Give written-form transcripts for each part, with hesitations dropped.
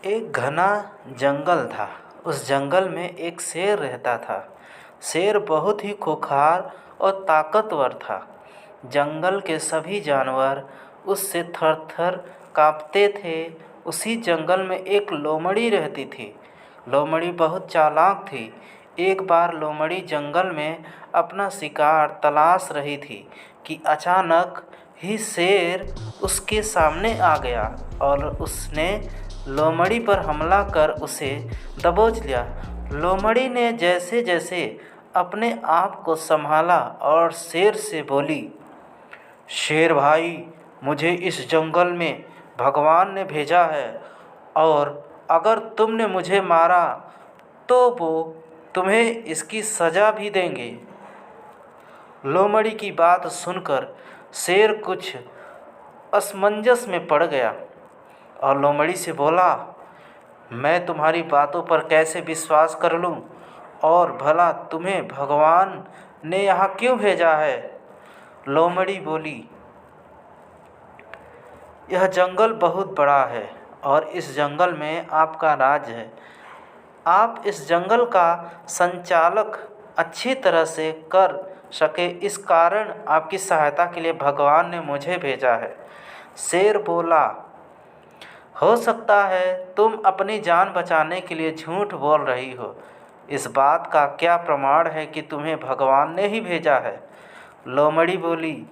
एक घना जंगल था। उस जंगल में एक शेर रहता था। शेर बहुत ही खूंखार और ताकतवर था। जंगल के सभी जानवर उससे थर-थर काँपते थे। उसी जंगल में एक लोमड़ी रहती थी। लोमड़ी बहुत चालाक थी। एक बार लोमड़ी जंगल में अपना शिकार तलाश रही थी कि अचानक ही शेर उसके सामने आ गया और उसने लोमड़ी पर हमला कर उसे दबोच लिया। लोमड़ी ने जैसे जैसे अपने आप को संभाला और शेर से बोली, शेर भाई, मुझे इस जंगल में भगवान ने भेजा है और अगर तुमने मुझे मारा तो वो तुम्हें इसकी सज़ा भी देंगे। लोमड़ी की बात सुनकर शेर कुछ असमंजस में पड़ गया और लोमड़ी से बोला, मैं तुम्हारी बातों पर कैसे विश्वास कर लूं? और भला तुम्हें भगवान ने यहाँ क्यों भेजा है? लोमड़ी बोली, यह जंगल बहुत बड़ा है और इस जंगल में आपका राज है। आप इस जंगल का संचालक अच्छी तरह से कर सके, इस कारण आपकी सहायता के लिए भगवान ने मुझे भेजा है। शेर बोला, हो सकता है तुम अपनी जान बचाने के लिए झूठ बोल रही हो। इस बात का क्या प्रमाण है कि तुम्हें भगवान ने ही भेजा है? लोमड़ी बोली,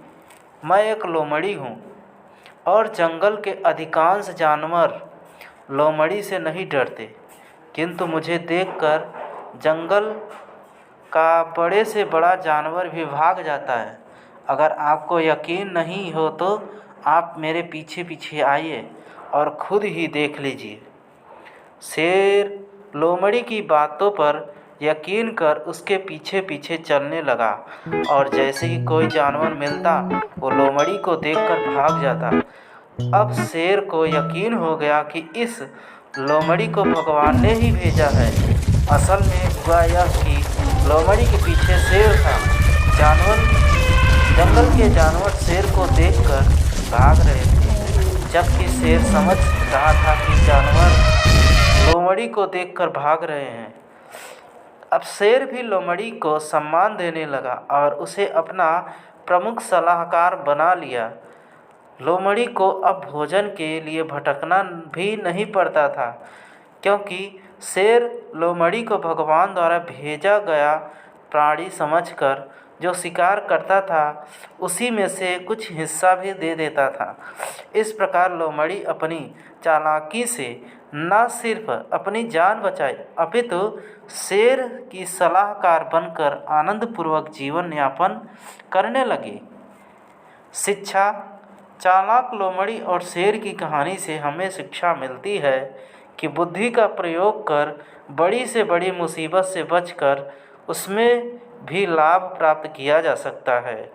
मैं एक लोमड़ी हूँ और जंगल के अधिकांश जानवर लोमड़ी से नहीं डरते, किंतु मुझे देखकर जंगल का बड़े से बड़ा जानवर भी भाग जाता है। अगर आपको यकीन नहीं हो तो आप मेरे पीछे पीछे आइए और खुद ही देख लीजिए। शेर लोमड़ी की बातों पर यकीन कर उसके पीछे पीछे चलने लगा और जैसे ही कोई जानवर मिलता वो लोमड़ी को देखकर भाग जाता। अब शेर को यकीन हो गया कि इस लोमड़ी को भगवान ने ही भेजा है। असल में हुआ यह कि लोमड़ी के पीछे शेर था। जंगल के जानवर शेर को देखकर भाग रहे थे, जबकि शेर समझ रहा था कि जानवर लोमड़ी को देखकर भाग रहे हैं। अब शेर भी लोमड़ी को सम्मान देने लगा और उसे अपना प्रमुख सलाहकार बना लिया। लोमड़ी को अब भोजन के लिए भटकना भी नहीं पड़ता था, क्योंकि शेर लोमड़ी को भगवान द्वारा भेजा गया प्राणी समझकर जो शिकार करता था उसी में से कुछ हिस्सा भी दे देता था। इस प्रकार लोमड़ी अपनी चालाकी से न सिर्फ अपनी जान बचाई अपितु शेर की सलाहकार बनकर आनंदपूर्वक जीवन यापन करने लगी। शिक्षा। चालाक लोमड़ी और शेर की कहानी से हमें शिक्षा मिलती है कि बुद्धि का प्रयोग कर बड़ी से बड़ी मुसीबत से बचकर उसमें भी लाभ प्राप्त किया जा सकता है।